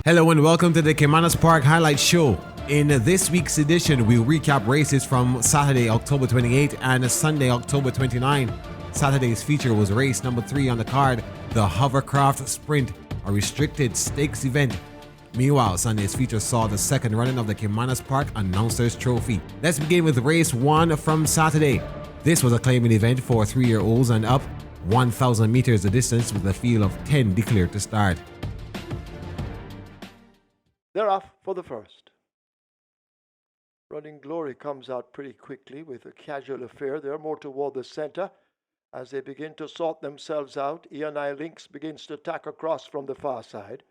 Hello and welcome to the Caymanas Park Highlight Show. In this week's edition, we'll recap races from Saturday, October 28 and Sunday, October 29. Saturday's feature was race number 3 on the card, the Hovercraft Sprint, a restricted stakes event. Meanwhile, Sunday's feature saw the second running of the Caymanas Park Announcers Trophy. Let's begin with race 1 from Saturday. This was a claiming event for 3-year-olds and up, 1,000 meters the distance with a field of 10 declared to start. They're off for the first. Running Glory comes out pretty quickly with a casual affair. They're more toward the center as they begin to sort themselves out. E&I Lynx begins to tack across from the far side.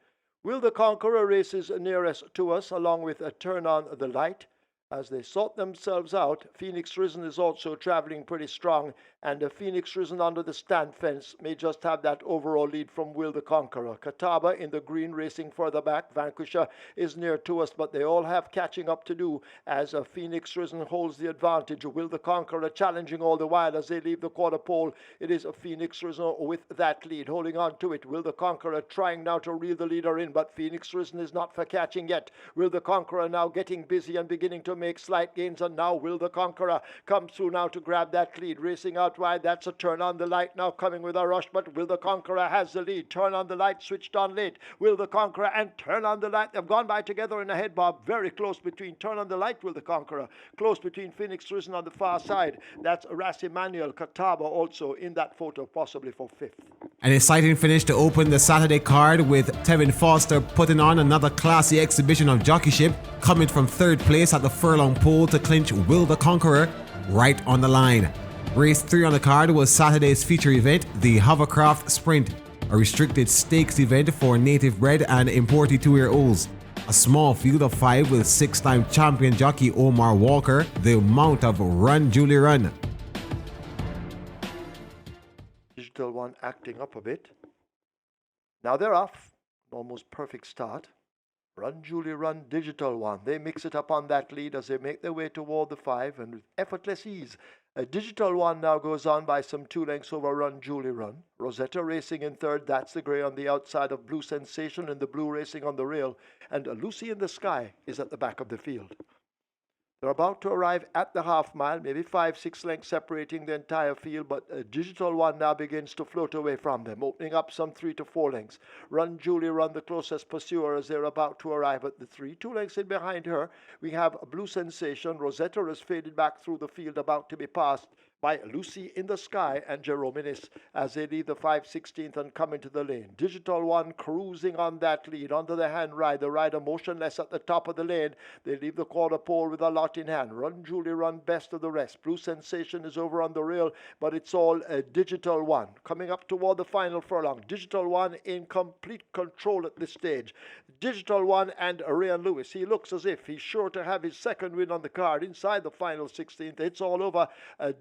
Will the Conqueror races nearest to us along with a Turn on the Light. As they sort themselves out, Phoenix Risen is also traveling pretty strong, and Phoenix Risen under the stand fence may just have that overall lead from Will the Conqueror. Catawba in the green racing further back. Vanquisher is near to us, but they all have catching up to do as Phoenix Risen holds the advantage. Will the Conqueror challenging all the while as they leave the quarter pole. It is Phoenix Risen with that lead, holding on to it. Will the Conqueror trying now to reel the leader in, but Phoenix Risen is not for catching yet. Will the Conqueror now getting busy and beginning to make slight gains, and now Will the Conqueror come through now to grab that lead, racing out wide. That's a Turn on the Light now coming with a rush, but Will the Conqueror has the lead. Turn on the Light switched on late. Will the Conqueror and Turn on the Light, they've gone by together in a head bob, very close between Turn on the Light, Will the Conqueror, close between Phoenix Risen on the far side. That's Ras Emmanuel Catawba also in that photo, possibly for 5th. An exciting finish to open the Saturday card with Tevin Foster putting on another classy exhibition of jockeyship, coming from 3rd place at the furlong pole to clinch Will the Conqueror right on the line. Race 3 on the card was Saturday's feature event, the Hovercraft Sprint, a restricted stakes event for native bred and imported 2-year-olds. A small field of 5 with 6-time champion jockey Omar Walker, the mount of Run Julie Run. Digital One acting up a bit. Now they're off. Almost perfect start. Run Julie Run, Digital One. They mix it up on that lead as they make their way toward the 5, and with effortless ease. A Digital One now goes on by some 2 lengths over Run Julie Run. Rosetta racing in 3rd. That's the grey on the outside of Blue Sensation, and the blue racing on the rail. And Lucy in the Sky is at the back of the field. They're about to arrive at the half mile, maybe 5-6 lengths separating the entire field, but a Digital One now begins to float away from them, opening up some 3 to 4 lengths. Run Julie Run, the closest pursuer as they're about to arrive at the 3. 2 lengths in behind her, we have a Blue Sensation. Rosetta has faded back through the field, about to be passed by Lucy in the Sky and Jerome Innes as they leave the 5/16th and come into the lane. Digital One cruising on that lead, under the hand ride, the rider motionless at the top of the lane. They leave the quarter pole with a lot in hand. Run Julie Run, best of the rest. Blue Sensation is over on the rail, but it's all a Digital One. Coming up toward the final furlong. Digital One in complete control at this stage. Digital One and Ryan Lewis. He looks as if he's sure to have his second win on the card inside the final 16th. It's all over.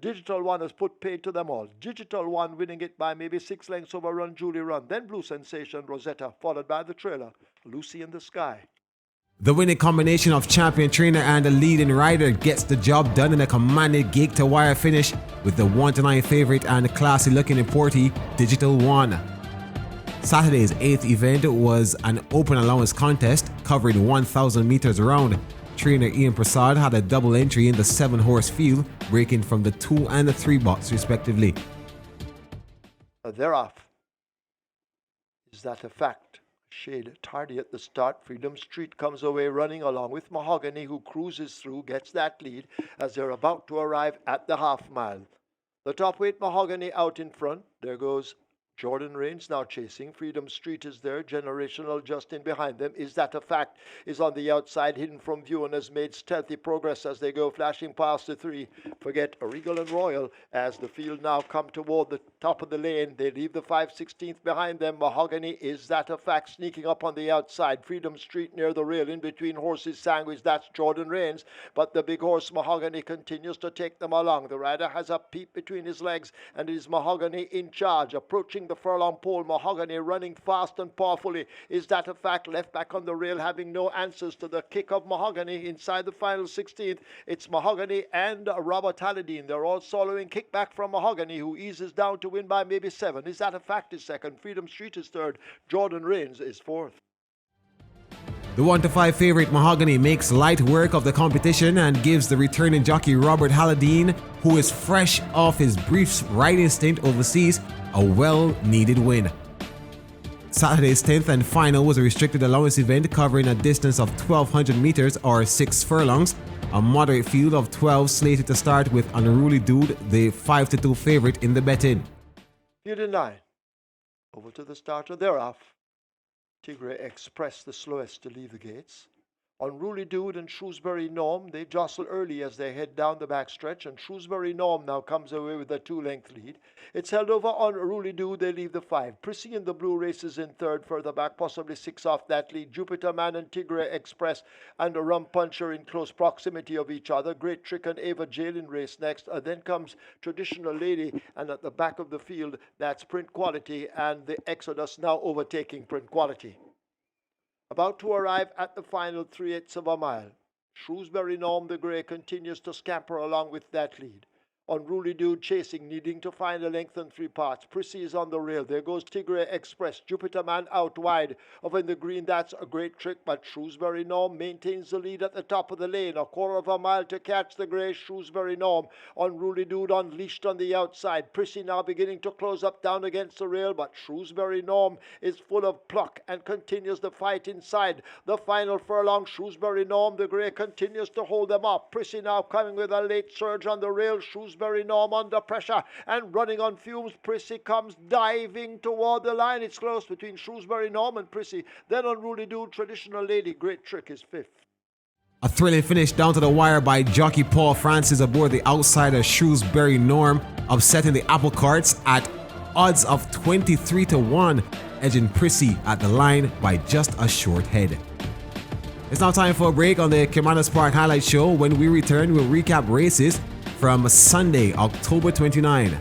Digital One has put paid to them all. Digital One winning it by maybe 6 lengths over Run Julie Run. Then Blue Sensation, Rosetta, followed by the trailer, Lucy in the Sky. The winning combination of champion trainer and the leading rider gets the job done in a commanded gate to wire finish with the 1-9 favorite and classy looking importee Digital One. Saturday's 8th event was an open allowance contest covering 1,000 meters around. Trainer Ian Prasad had a double entry in the 7-horse field, breaking from the 2 and the 3 box respectively. They're off. Is that a fact? Shade tardy at the start. Freedom Street comes away running along with Mahogany, who cruises through, gets that lead as they're about to arrive at the half mile. The top weight Mahogany out in front. There goes Jordan Rains now chasing. Freedom Street is there. Generational just in behind them. Is that a fact? Is on the outside, hidden from view, and has made stealthy progress as they go flashing past the 3. Forget Regal and Royal as the field now come toward the top of the lane. They leave the 5/16th behind them. Mahogany, is that a fact? Sneaking up on the outside. Freedom Street near the rail, in between horses sandwich. That's Jordan Rains, but the big horse Mahogany continues to take them along. The rider has a peep between his legs, and it is Mahogany in charge, approaching the furlong pole. Mahogany running fast and powerfully. Is that a fact? Left back on the rail, having no answers to the kick of Mahogany inside the final 16th. It's Mahogany and Robert Halladine. They're all following kickback from Mahogany, who eases down to win by maybe 7. Is that a fact? Is second. Freedom Street is third. Jordan Rains is fourth. The 1-5 favorite Mahogany makes light work of the competition and gives the returning jockey Robert Halladine, who is fresh off his brief riding stint overseas, a well-needed win. Saturday's 10th and final was a restricted allowance event covering a distance of 1,200 meters or 6 furlongs. A moderate field of 12 slated to start with Unruly Dude, the 5-2 favorite in the betting. Field in 9. Over to the starter, they're off. Tigre Express, the slowest to leave the gates. Unruly Dude and Shrewsbury Norm, they jostle early as they head down the backstretch, and Shrewsbury Norm now comes away with a 2-length lead. It's held over on Unruly Dude, they leave the 5. Prissy in the blue races in third, further back, possibly 6 off that lead. Jupiter Man and Tigre Express and a Rum Puncher in close proximity of each other. Great Trick and Ava Jail in race next. Then comes Traditional Lady, and at the back of the field, that's Print Quality, and the Exodus now overtaking Print Quality. About to arrive at the final 3/8 of a mile. Shrewsbury Norm the Grey continues to scamper along with that lead. Unruly Dude chasing, needing to find a length and 3 parts. Prissy is on the rail. There goes Tigre Express. Jupiter Man out wide. Over in the green, that's a Great Trick, but Shrewsbury Norm maintains the lead at the top of the lane. A quarter of a mile to catch the grey Shrewsbury Norm. Unruly Dude unleashed on the outside. Prissy now beginning to close up down against the rail, but Shrewsbury Norm is full of pluck and continues the fight inside. The final furlong, Shrewsbury Norm the grey continues to hold them up. Prissy now coming with a late surge on the rail. Shrewsbury Norm under pressure and running on fumes. Prissy comes diving toward the line. It's close between Shrewsbury Norm and Prissy. Then Unruly Dude, Traditional Lady, Great Trick is 5th. A thrilling finish down to the wire by jockey Paul Francis aboard the outsider Shrewsbury Norm, upsetting the apple carts at odds of 23-1, edging Prissy at the line by just a short head. It's now time for a break on the Caymanas Park Highlight Show. When we return, we'll recap races from Sunday, October 29.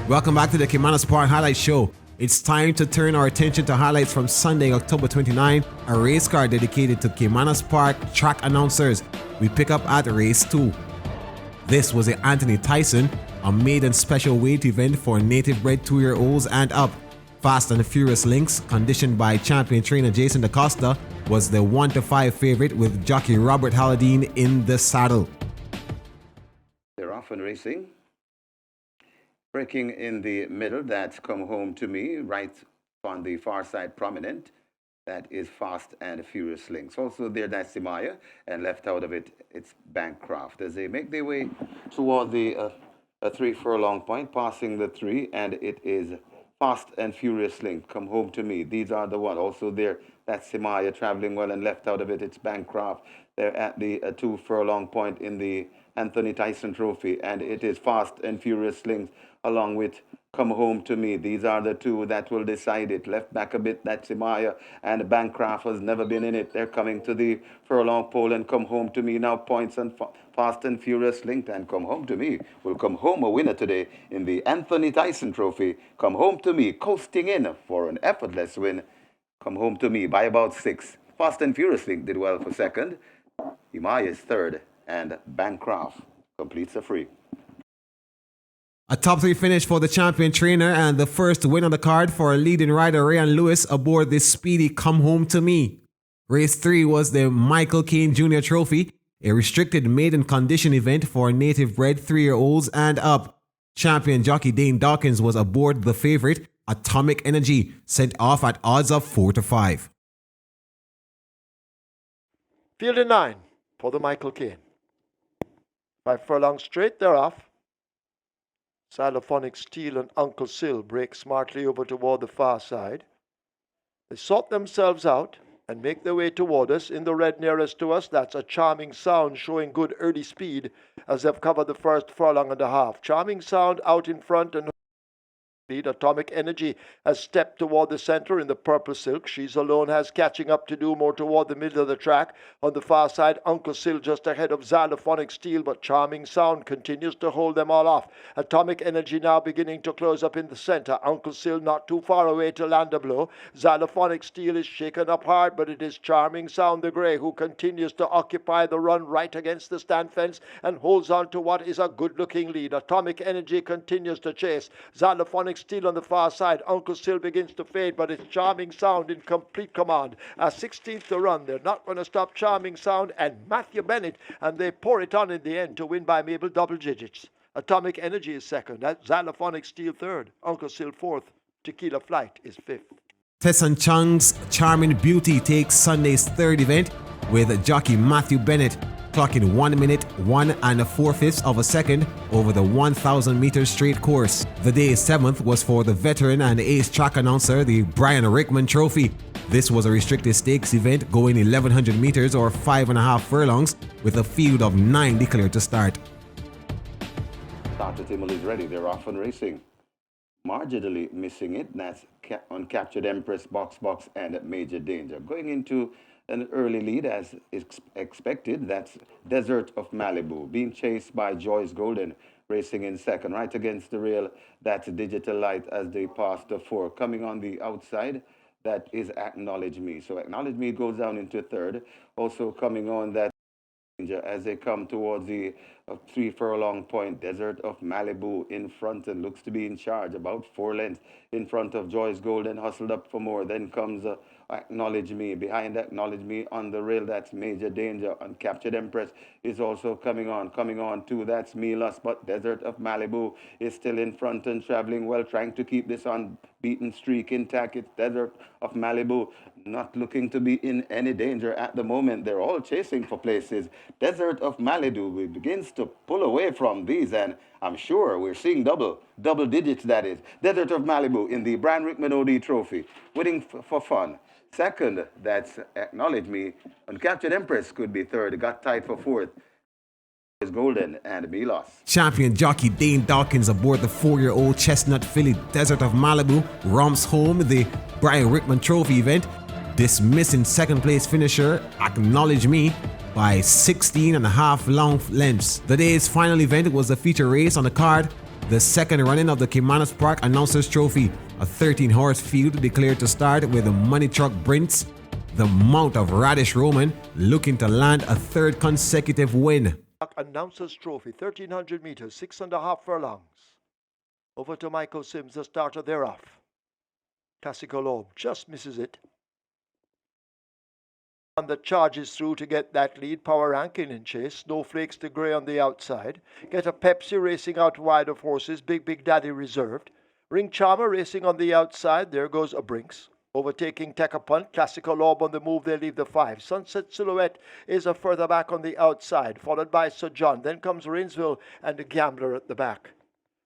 Welcome back to the Caymanas Park Highlight Show. It's time to turn our attention to highlights from Sunday, October 29, a race car dedicated to Caymanas Park track announcers. We pick up at race 2. This was the Anthony Tyson, a maiden special weight event for native bred 2-year-olds and up. Fast and Furious Links, conditioned by champion trainer Jason DaCosta, was the 1-5 favorite with jockey Robert Halladine in the saddle. They're off and racing. Breaking in the middle, that's Come Home to Me, right on the far side prominent. That is Fast and Furious Links. Also there, that's Simaya, and left out of it, it's Bancroft. As they make their way toward the 3 furlong point, passing the 3, and it is Fast and Furious Link, Come Home to Me. These are the one. Also there, that's Simaya traveling well, and left out of it, it's Bancroft. They're at the 2 furlong point in the Anthony Tyson Trophy, and it is Fast and Furious Links along with Come Home to Me. These are the 2 that will decide it. Left back a bit, that's Simaya, and Bancroft has never been in it. They're coming to the furlong pole, and Come Home to Me now points on Fast and Furious Link, and Come Home to Me will come home a winner today in the Anthony Tyson Trophy. Come Home to Me coasting in for an effortless win. Come Home to Me by about 6. Fast and Furious Link did well for second. Imai is third, and Bancroft completes a free. A top 3 finish for the champion trainer and the first win on the card for leading rider Ryan Lewis aboard this speedy Come Home to Me. Race 3 was the Michael Caine Jr. Trophy, a restricted maiden condition event for native bred 3-year-olds and up. Champion jockey Dane Dawkins was aboard the favorite, Atomic Energy, sent off at odds of 4-5. Field in 9 for the Michael Caine. 5 furlongs straight, they're off. Xylophonic Steel and Uncle Sil break smartly over toward the far side. They sort themselves out and make their way toward us. In the red nearest to us, that's a Charming Sound showing good early speed as they've covered the first furlong and a half. Charming Sound out in front and lead. Atomic Energy has stepped toward the center in the purple silk. She's Alone has catching up to do more toward the middle of the track. On the far side, Uncle Sil just ahead of Xylophonic Steel, but Charming Sound continues to hold them all off. Atomic Energy now beginning to close up in the center. Uncle Sil not too far away to land a blow. Xylophonic Steel is shaken up hard, but it is Charming Sound the Grey who continues to occupy the run right against the stand fence and holds on to what is a good-looking lead. Atomic Energy continues to chase. Xylophonic Steel on the far side. Uncle Sil begins to fade, but it's Charming Sound in complete command. A 16th to run. They're not going to stop Charming Sound and Matthew Bennett, and they pour it on in the end to win by maybe double digits. Atomic Energy is second. That's Xylophonic Steel third. Uncle Sil fourth. Tequila Flight is fifth. Tesson Chung's Charming Beauty takes Sunday's third event with jockey Matthew Bennett clocking 1 minute, 1 4/5 of a second over the 1,000 meter straight course. The day's seventh was for the veteran and ace track announcer, the Brian Rickman Trophy. This was a restricted stakes event going 1,100 meters or 5.5 furlongs with a field of 9 declared to start. Dr. Timmel is ready. They're off and racing. Marginally missing it. That's Uncaptured Empress, Box, and Major Danger. Going into an early lead as expected. That's Desert of Malibu, being chased by Joyce Golden, racing in second. Right against the rail, that's Digital Light as they pass the 4. Coming on the outside, that is Acknowledge Me. So Acknowledge Me goes down into third. Also coming on that as they come towards the 3 furlong point. Desert of Malibu in front and looks to be in charge, about 4 lengths in front of Joyce Golden, hustled up for more. Then comes Acknowledge Me. Behind Acknowledge Me on the rail, that's Major Danger. Uncaptured Empress is also coming on too. That's Milas, but Desert of Malibu is still in front and traveling well, trying to keep this unbeaten streak intact. It's Desert of Malibu not looking to be in any danger at the moment. They're all chasing for places. Desert of Malibu begins to pull away from these, and I'm sure we're seeing double digits, that is. Desert of Malibu in the Brian Rickman OD Trophy, winning for fun. Second, that's Acknowledge Me. Uncaptured Empress could be third, got tied for fourth. Is Golden and Milos. Champion jockey Dane Dawkins aboard the 4-year-old chestnut filly Desert of Malibu romps home the Brian Rickman Trophy event, dismissing second place finisher Acknowledge Me by 16.5 long lengths. The day's final event was the feature race on the card, the second running of the Caymanas Park Announcers Trophy, a 13-horse field declared to start with the Money Truck Prince, the Mount of Radish Roman, looking to land a third consecutive win. Announcers Trophy, 1,300 meters, 6.5 furlongs. Over to Michael Sims, the starter thereof. Classical Orb just misses it. On the charges through to get that lead. Power Ranking in chase. Snowflakes the Grey on the outside. Get a Pepsi racing out wide of horses. Big Daddy reserved. Ring Charmer racing on the outside. There goes a Brinks. Overtaking Tekapunt. Classical Orb on the move. They leave the 5. Sunset Silhouette is a further back on the outside, followed by Sir John. Then comes Rainsville and the Gambler at the back.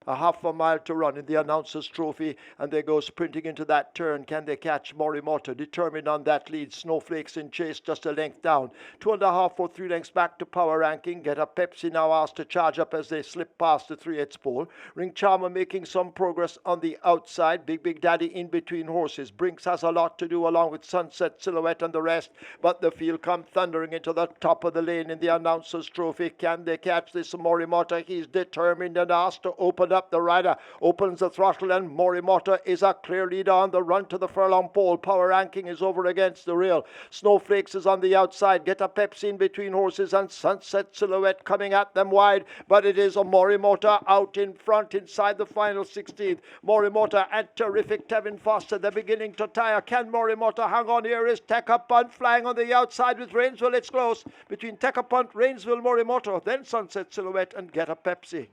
A half a mile to run in the Announcers Trophy, and they go sprinting into that turn. Can they catch Morimoto? Determined on that lead. Snowflakes in chase, just a length down. 2.5 or 3 lengths back to Power Ranking. Get a Pepsi now asked to charge up as they slip past the 3/8 pole. Ring Charmer making some progress on the outside. Big Daddy in between horses. Brinks has a lot to do along with Sunset Silhouette and the rest, but the field come thundering into the top of the lane in the Announcers Trophy. Can they catch this Morimoto? He's determined and asked to open up. The rider opens the throttle and Morimoto is a clear leader on the run to the furlong pole. Power Ranking is over against the rail. Snowflakes is on the outside. Get a Pepsi in between horses and Sunset Silhouette coming at them wide, but it is a Morimoto out in front inside the final 16th. Morimoto and terrific Tevin Foster. They're beginning to tire. Can Morimoto hang on? Here is Tekapunt flying on the outside with Rainsville. It's close between Tekapunt, Rainsville, Morimoto, then Sunset Silhouette and Get a Pepsi.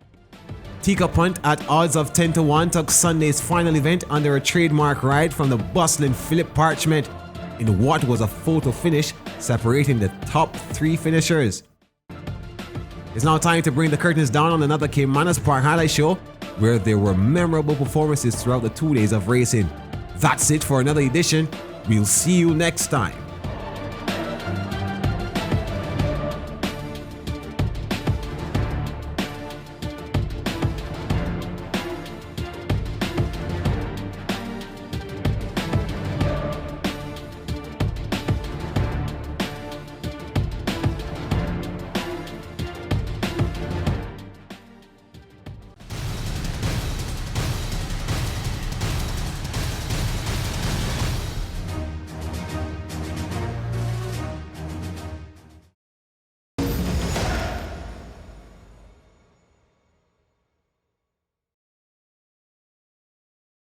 Tekapunt at odds of 10 to 1 took Sunday's final event under a trademark ride from the bustling Philip Parchment in what was a photo finish separating the top 3 finishers. It's now time to bring the curtains down on another Caymanas Park highlight show where there were memorable performances throughout the 2 days of racing. That's it for another edition. We'll see you next time.